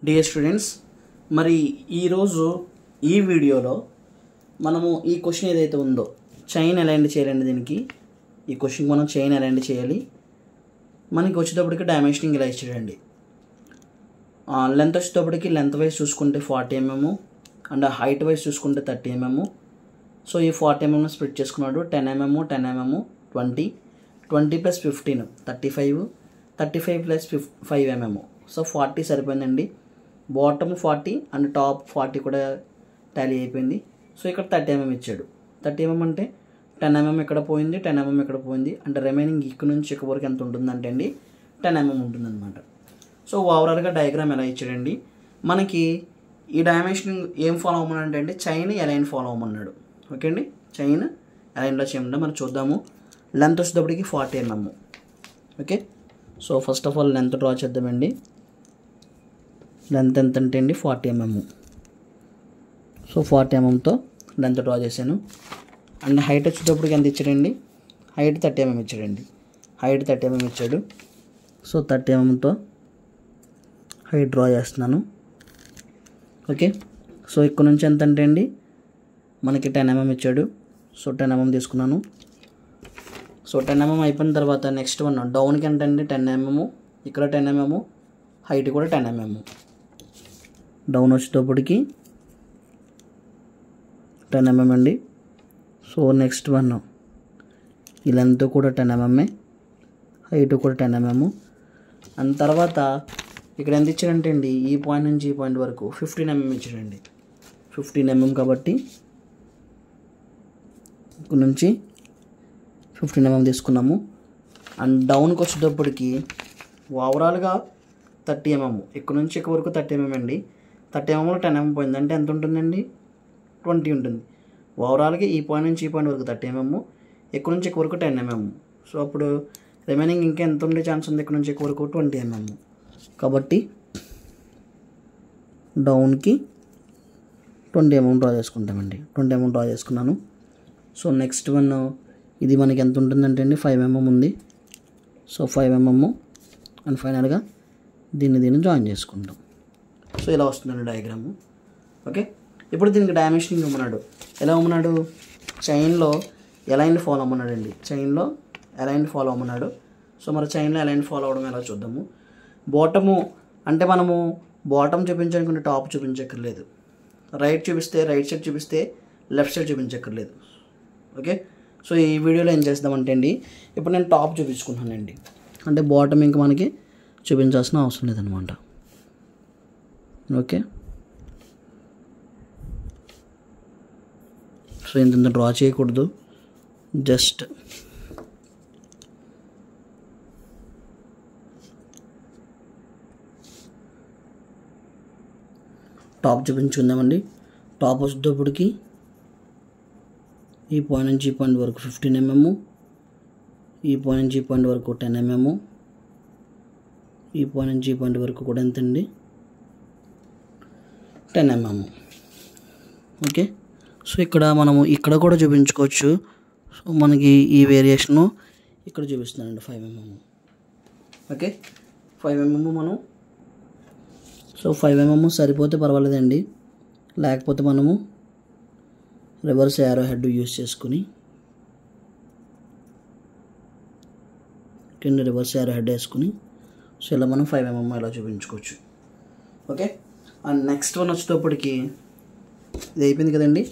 Dear students, మరి ఈరోజు ఈ వీడియోలో మనము ఈ క్వశ్చన్ ఏదైతే ఉందో చైన్ అలైన్ చేయాలండి. దీనికి ఈ క్వశ్చన్కి మనం చైన్ అలైన్ చేయాలి. మనకి వచ్చేటప్పటికి డైమెన్షనింగ్ ఇలా ఇచ్చాడండి. లెంత్ వచ్చేటప్పటికి లెంత్ వైజ్ చూసుకుంటే 40 mm అండ్ హైట్ వైజ్ చూసుకుంటే 30 mm. సో ఈ 40 mm స్ప్లిట్ చేసుకున్నాడు. 10 mm 10 mm 20 20 + 15 35 35 + 5 mm. సో 40 సరిపోయిందండి. బాటమ్ 40 అండ్ టాప్ 40 కూడా టాలీ అయిపోయింది. సో ఇక్కడ 30 mm ఇచ్చాడు. 30 mm అంటే 10 mm ఇక్కడ పోయింది, 10 mm ఇక్కడ పోయింది. అంటే రిమైనింగ్ ఇక్కడ నుంచి ఇక్కడ వరకు ఎంత ఉంటుందంటే అండి 10 mm ఉంటుందన్నమాట. సో ఓవరాల్గా డయాగ్రామ్ ఎలా ఇచ్చాడండి. మనకి ఈ డైమెన్షనింగ్ ఏం ఫాలో అవ్వమన్నాడు అంటే చైన్ అలైన్ ఫాలో అవ్వమన్నాడు. ఓకే అండి, చైన్ అలైన్లో చేయమంటే మనం చూద్దాము. లెంత్ వచ్చేటప్పటికి 40 mm. Okay, so first of all length draw చేద్దామండి. లెంత్ ఎంత అంటే అండి 40 mm. సో 40 mmతో లెంత్ డ్రా చేశాను. అండ్ హైట్ వచ్చేటప్పటికి ఎంత ఇచ్చాడండి, హైట్ 30 mm ఇచ్చాడండి. హైట్ 30 mm ఇచ్చాడు. సో 30 mmతో హైట్ డ్రా చేస్తున్నాను. ఓకే, సో ఇక్కడ నుంచి ఎంత అంటే అండి మనకి 10 mm ఇచ్చాడు. సో 10 mm తీసుకున్నాను. సో 10 mm అయిపోయిన తర్వాత నెక్స్ట్ వన్ డౌన్కి ఎంత అండి 10 mm, ఇక్కడ 10 mm, హైట్ కూడా 10 mm. డౌన్ వచ్చేటప్పటికి 10 mm అండి. సో నెక్స్ట్ వన్ ఈ లెంత్ కూడా 10 mm, హైట్ కూడా 10 mm. అండ్ తర్వాత ఇక్కడ ఎంత ఇచ్చాడంటే అండి ఈ పాయింట్ నుంచి ఈ పాయింట్ వరకు 15 mm ఇచ్చాడండి. 15 mm కాబట్టి ఇక్కడ నుంచి 15 mm తీసుకున్నాము. అండ్ డౌన్కి వచ్చేటప్పటికి ఓవరాల్గా 30 mm, ఇక్కడ నుంచి ఇక్కడ వరకు 30 mm అండి. 30 mmలో 10 mm పోయింది అంటే ఎంత ఉంటుందండి 20 ఉంటుంది. ఓవరాల్గా ఈ పాయింట్ నుంచి ఈ పాయింట్ వరకు 30 mm, ఇక్కడ నుంచి ఇక్కడ వరకు 10 mm. సో అప్పుడు రిమైనింగ్ ఇంకా ఎంత ఉండే ఛాన్స్ ఉంది, ఇక్కడ నుంచి ఇక్కడ వరకు 20 mm. కాబట్టి డౌన్కి 20 mm డ్రా చేసుకుంటామండి. 20 mm డ్రా చేసుకున్నాను. సో నెక్స్ట్ వన్ ఇది మనకి ఎంత ఉంటుందంటే అండి 5 mm ఉంది. సో 5 mm అండ్ ఫైనల్గా దీన్ని జాయిన్ చేసుకుంటాం. సో ఇలా వస్తుందండి డయాగ్రాము. ఓకే, ఇప్పుడు దీనికి డైమెన్షనింగ్ ఇవ్వమన్నాడు. ఎలా ఇవ్వమన్నాడు, చైన్లో అలైన్ ఫాలో అవ్వమన్నాడండి. చైన్లో అలైన్ ఫాలో అవ్వమన్నాడు. సో మరి చైన్లో అలైన్ ఫాలో అవ్వడం ఎలా చూద్దాము. బాటము అంటే మనము బాటమ్ చూపించాలనుకుంటే టాప్ చూపించక్కర్లేదు. రైట్ చూపిస్తే రైట్ సైడ్ చూపిస్తే లెఫ్ట్ సైడ్ చూపించక్కర్లేదు. ఓకే, సో ఈ వీడియోలో ఏం చేద్దామంటే అండి ఇప్పుడు నేను టాప్ చూపించుకుంటానండి. అంటే బాటమ్ ఇంకా మనకి చూపించాల్సిన అవసరం లేదనమాట. ఓకే, సో ఇంత డ్రా చేయకూడదు, జస్ట్ టాప్ చూపించుకుందామండి. టాప్ వచ్చేటప్పటికి ఈ పాయింట్ నుంచి ఈ పాయింట్ వరకు 15 mm, ఈ పాయింట్ నుంచి ఈ పాయింట్ వరకు 10 mm, ఈ పాయింట్ నుంచి ఈ పాయింట్ వరకు కూడా ఎంతండి 10 mm. ఓకే, సో ఇక్కడ మనము ఇక్కడ కూడా చూపించుకోవచ్చు. సో మనకి ఈ వేరియేషను ఇక్కడ చూపిస్తున్నానండి 5 mm. ఓకే, 5 mm మనం సో 5 mm సరిపోతే పర్వాలేదండి. లేకపోతే మనము రివర్స్ యారో హెడ్ యూస్ చేసుకుని కింద రివర్స్ యారో హెడ్ వేసుకుని సో ఇలా మనం 5 mm ఇలా చూపించుకోవచ్చు. ఓకే, అండ్ నెక్స్ట్ వన్ వచ్చేటప్పటికి ఇది అయిపోయింది కదండి.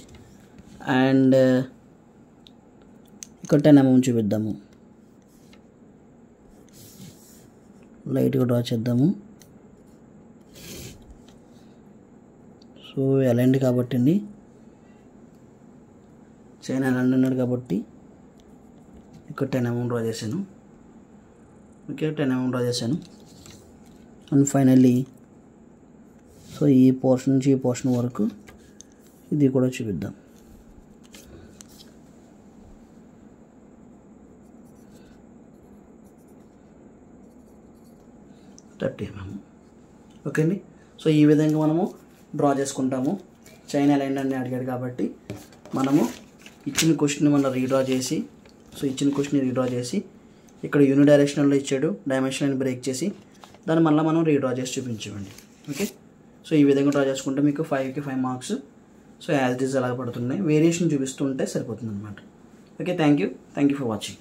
అండ్ ఇక్కడ 10 mm చూపిద్దాము. లైట్గా డ్రా చేద్దాము. సో అలైన్డ్ కాబట్టి అండి, చైన్ అలైన్డ్ అన్నాడు కాబట్టి ఇక్కడ 10 mm డ్రా చేశాను. ఓకే, 10 mm డ్రా చేశాను. అండ్ ఫైనల్లీ సో ఈ పోర్షన్ నుంచి ఈ పోర్షన్ వరకు ఇది కూడా చూపిద్దాం. ఓకే అండి, సో ఈ విధంగా మనము డ్రా చేసుకుంటాము. చైన్ అలైన్డ్ అని అడిగాడు కాబట్టి మనము ఇచ్చిన క్వశ్చన్ మనం రీడ్రా చేసి, సో ఇచ్చిన క్వశ్చన్ రీడ్రా చేసి ఇక్కడ యూని డైరెక్షనల్లో ఇచ్చాడు, డైమెన్షన్ బ్రేక్ చేసి దాన్ని మళ్ళీ మనం రీడ్రా చేసి చూపించామండి. ఓకే, సో ఈ విధంగా డ్రా చేసుకుంటే మీకు 5కి 5 marks. So as it is అలా పడుతున్నాయి, వేరియేషన్ చూపిస్తుంటే సరిపోతుంది అనమాట. Okay, thank you for watching.